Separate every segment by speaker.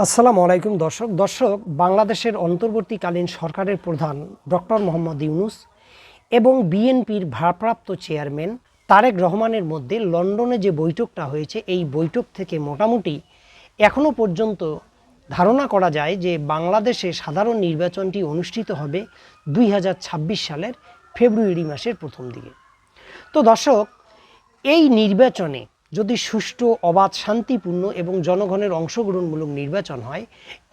Speaker 1: আসসালামু আলাইকুম দর্শক বাংলাদেশের অন্তর্বর্তীকালীন সরকারের প্রধান ডক্টর মোহাম্মদ ইউনূস এবং বিএনপির ভারপ্রাপ্ত চেয়ারম্যান তারেক রহমানের মধ্যে লন্ডনে যে বৈঠকটা হয়েছে এই বৈঠক থেকে মোটামুটি এখনো পর্যন্ত ধারণা করা যায় যে বাংলাদেশে সাধারণ নির্বাচনটি অনুষ্ঠিত হবে 2026 সালের ফেব্রুয়ারি মাসের প্রথম দিকে। তো দর্শক, এই নির্বাচনে যদি সুষ্ঠু, অবাধ, শান্তিপূর্ণ এবং জনগণের অংশগ্রহণমূলক নির্বাচন হয়,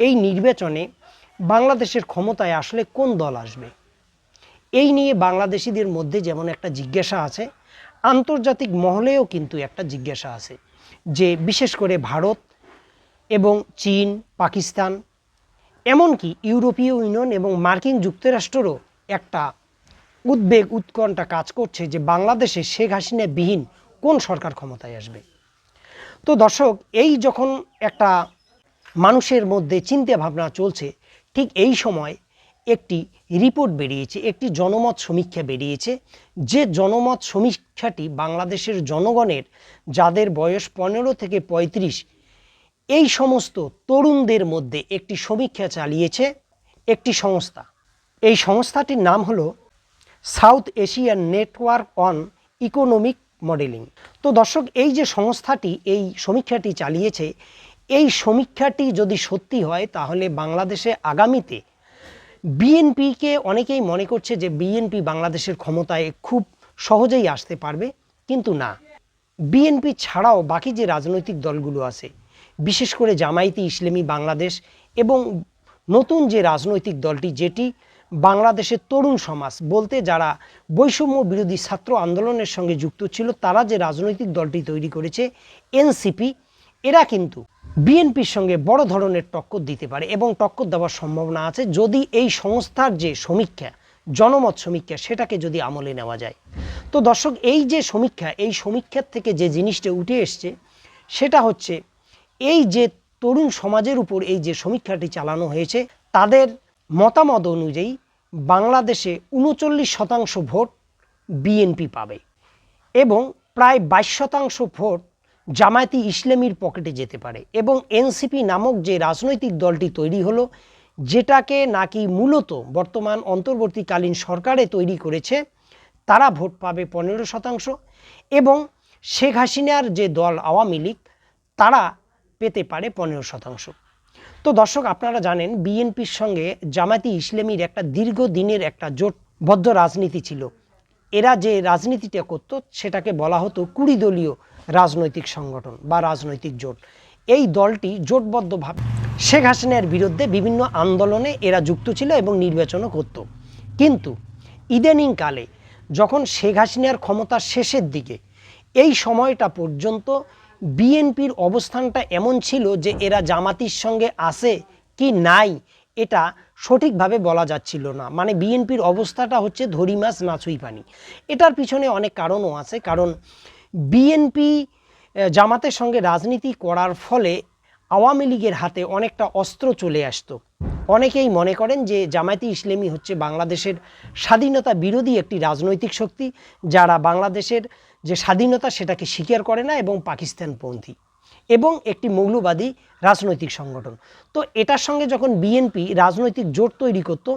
Speaker 1: এই নির্বাচনে বাংলাদেশের ক্ষমতায় আসলে কোন দল আসবে, এই নিয়ে বাংলাদেশিদের মধ্যে যেমন একটা জিজ্ঞাসা আছে, আন্তর্জাতিক মহলেও কিন্তু একটা জিজ্ঞাসা আছে যে বিশেষ করে ভারত এবং চীন, পাকিস্তান, এমনকি ইউরোপীয় ইউনিয়ন এবং মার্কিন যুক্তরাষ্ট্রেরও একটা উদ্বেগ, উৎকণ্ঠা কাজ করছে যে বাংলাদেশে শেখ হাসিনা বিহীন কোন সরকার ক্ষমতায় আসবে। তো দর্শক, এই যখন একটা মানুষের মধ্যে চিন্তা ভাবনা চলছে, ঠিক এই সময় একটি রিপোর্ট বেরিয়েছে, একটি জনমত সমীক্ষা বেরিয়েছে, যে জনমত সমীক্ষাটি বাংলাদেশের জনগণের যাদের বয়স 15 থেকে 35 এই সমস্ত তরুণদের মধ্যে একটি সমীক্ষা চালিয়েছে একটি সংস্থা। এই সংস্থাটির নাম হলো south Asian network on economic modelling. তো দর্শক, এই যে সংস্থাটি এই সমীক্ষাটি চালিয়েছে, এই সমীক্ষাটি যদি সত্যি হয় তাহলে বাংলাদেশে আগামীতে বিএনপিকে অনেকেই মনে করছে যে বিএনপি বাংলাদেশের ক্ষমতায় খুব সহজেই আসতে পারবে, কিন্তু না। বিএনপি ছাড়াও বাকি যে রাজনৈতিক দলগুলো আছে, বিশেষ করে জামায়াতে ইসলামী বাংলাদেশ এবং নতুন যে রাজনৈতিক দলটি যেটি বাংলাদেশের তরুণ সমাজ বলতে যারা বৈষম্য বিরোধী ছাত্র আন্দোলনের সঙ্গে যুক্ত ছিল, তারা যে রাজনৈতিক দলটি তৈরি করেছে এনসিপি, এরা কিন্তু বিএনপির সঙ্গে বড় ধরনের টক্কর দিতে পারে এবং টক্কর দেওয়ার সম্ভাবনা আছে যদি এই সংস্থার যে সমীক্ষা, জনমত সমীক্ষা, সেটাকে যদি আমলে নেওয়া যায়। তো দর্শক, এই যে সমীক্ষা, এই সমীক্ষার থেকে যে জিনিসটা উঠে এসছে সেটা হচ্ছে এই যে তরুণ সমাজের উপর এই যে সমীক্ষাটি চালানো হয়েছে, তাদের মতামত অনুযায়ী বাংলাদেশে 39% ভোট বিএনপি পাবে এবং প্রায় 22% ভোট জামায়াতে ইসলামীর পকেটে যেতে পারে এবং এনসিপি নামক যে রাজনৈতিক দলটি তৈরি হলো, যেটাকে নাকি মূলত বর্তমান অন্তর্বর্তীকালীন সরকারে তৈরি করেছে, তারা ভোট পাবে 15% এবং শেখ হাসিনার যে দল আওয়ামী লীগ, তারা পেতে পারে 15%। তো দর্শক, আপনারা জানেন বিএনপির সঙ্গে জামায়াতে ইসলামীর একটা দীর্ঘদিনের একটা জোটবদ্ধ রাজনীতি ছিল। এরা যে রাজনীতিটা করত সেটাকে বলা হতো 20 দলীয় রাজনৈতিক সংগঠন বা রাজনৈতিক জোট। এই দলটি জোটবদ্ধভাবে শেখ হাসিনার বিরুদ্ধে বিভিন্ন আন্দোলনে এরা যুক্ত ছিল এবং নির্বাচনও করত। কিন্তু ইদানিংকালে যখন শেখ হাসিনার ক্ষমতার শেষের দিকে, এই সময়টা পর্যন্ত বিএনপির অবস্থানটা এমন ছিল যে এরা জামাতির সঙ্গে আছে কি নাই এটা সঠিকভাবে বলা যাচ্ছিল না। মানে বিএনপির অবস্থাটা হচ্ছে ধরি মাছ নাচুই পানি। এটার পিছনে অনেক কারণও আছে, কারণ বিএনপি জামাতের সঙ্গে রাজনীতি করার ফলে আওয়ামী লীগের হাতে অনেকটা অস্ত্র চলে আসতো। অনেকেই মনে করেন যে জামায়াতে ইসলামী হচ্ছে বাংলাদেশের স্বাধীনতা বিরোধী একটি রাজনৈতিক শক্তি, যারা বাংলাদেশের যে স্বাধীনতা সেটাকে স্বীকার করে না এবং পাকিস্তানপন্থী এবং একটি মৌলবাদী রাজনৈতিক সংগঠন। তো এটার সঙ্গে যখন বিএনপি রাজনৈতিক জোট তৈরি করত,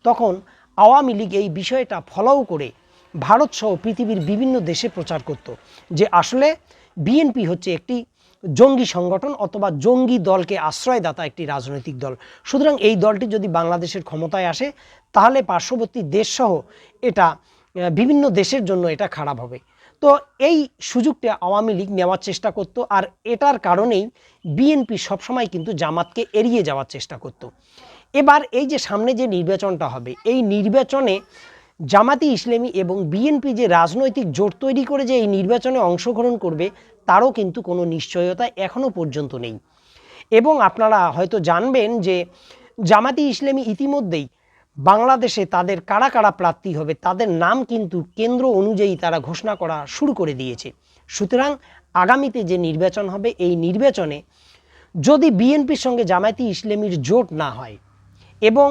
Speaker 1: তখন আওয়ামী লীগ এই বিষয়টা ফলো করে ভারতসহ পৃথিবীর বিভিন্ন দেশে প্রচার করত যে আসলে বিএনপি হচ্ছে একটি জঙ্গি সংগঠন অথবা জঙ্গি দলকে আশ্রয়দাতা একটি রাজনৈতিক দল। সুতরাং এই দলটি যদি বাংলাদেশের ক্ষমতায় আসে তাহলে পার্শ্ববর্তী দেশসহ এটা বিভিন্ন দেশের জন্য এটা খারাপ হবে। তো এই সুযোগটা আওয়ামী লীগ নেওয়ার চেষ্টা করত, আর এটার কারণেই বিএনপি সবসময় কিন্তু জামাতকে এড়িয়ে যাওয়ার চেষ্টা করত। এবার এই যে সামনে যে নির্বাচনটা হবে, এই নির্বাচনে জামায়াতে ইসলামী এবং বিএনপি যে রাজনৈতিক জোট তৈরি করে যে এই নির্বাচনে অংশগ্রহণ করবে, তারও কিন্তু কোনো নিশ্চয়তা এখনও পর্যন্ত নেই। এবং আপনারা হয়তো জানবেন যে জামায়াতে ইসলামী ইতিমধ্যেই বাংলাদেশে তাদের কারা কারা প্রার্থী হবে তাদের নাম কিন্তু কেন্দ্র অনুযায়ী তারা ঘোষণা করা শুরু করে দিয়েছে। সুতরাং আগামীতে যে নির্বাচন হবে, এই নির্বাচনে যদি বিএনপির সঙ্গে জামায়াতে ইসলামীর জোট না হয় এবং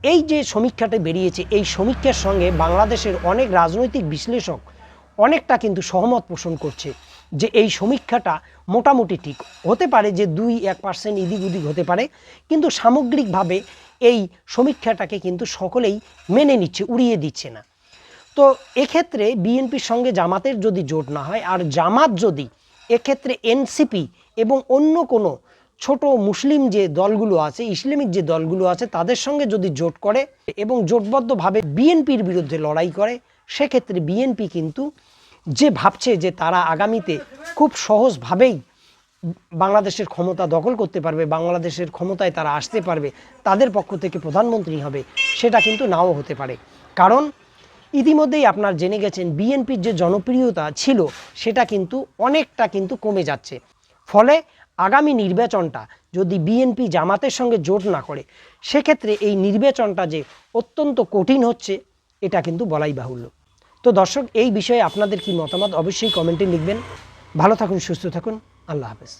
Speaker 1: এই যে সমীক্ষাটা বেরিয়েছে, এই সমীক্ষার সঙ্গে বাংলাদেশের অনেক রাজনৈতিক বিশ্লেষক অনেকটা কিন্তু সহমত পোষণ করছে যে এই সমীক্ষাটা মোটামুটি ঠিক হতে পারে, যে 2-1% এদিক ওদিক হতে পারে, কিন্তু সামগ্রিকভাবে এই সমীক্ষাটাকে কিন্তু সকলেই মেনে নিচ্ছে, উড়িয়ে দিচ্ছে না। তো এক্ষেত্রে বিএনপির সঙ্গে জামাতের যদি জোট না হয়, আর জামাত যদি এক্ষেত্রে এনসিপি এবং অন্য কোনো ছোট মুসলিম যে দলগুলো আছে, ইসলামিক যে দলগুলো আছে, তাদের সঙ্গে যদি জোট করে এবং জোটবদ্ধভাবে বিএনপির বিরুদ্ধে লড়াই করে, সেক্ষেত্রে বিএনপি কিন্তু যে ভাবছে যে তারা আগামীতে খুব সহজভাবেই বাংলাদেশের ক্ষমতা দখল করতে পারবে, বাংলাদেশের ক্ষমতায় তারা আসতে পারবে, তাদের পক্ষ থেকে প্রধানমন্ত্রী হবে, সেটা কিন্তু নাও হতে পারে। কারণ ইতিমধ্যেই আপনার জেনে গেছেন বিএনপির যে জনপ্রিয়তা ছিল সেটা কিন্তু অনেকটা কিন্তু কমে যাচ্ছে। ফলে আগামী নির্বাচনটা যদি বিএনপি জামাতের সঙ্গে জোট না করে, সেক্ষেত্রে এই নির্বাচনটা যে অত্যন্ত কঠিন হচ্ছে, এটা কিন্তু বলাই বাহুল্য। তো দর্শক, এই বিষয়ে আপনাদের কি মতামত অবশ্যই কমেন্টে লিখবেন। ভালো থাকুন, সুস্থ থাকুন, আল্লাহ হাফেজ।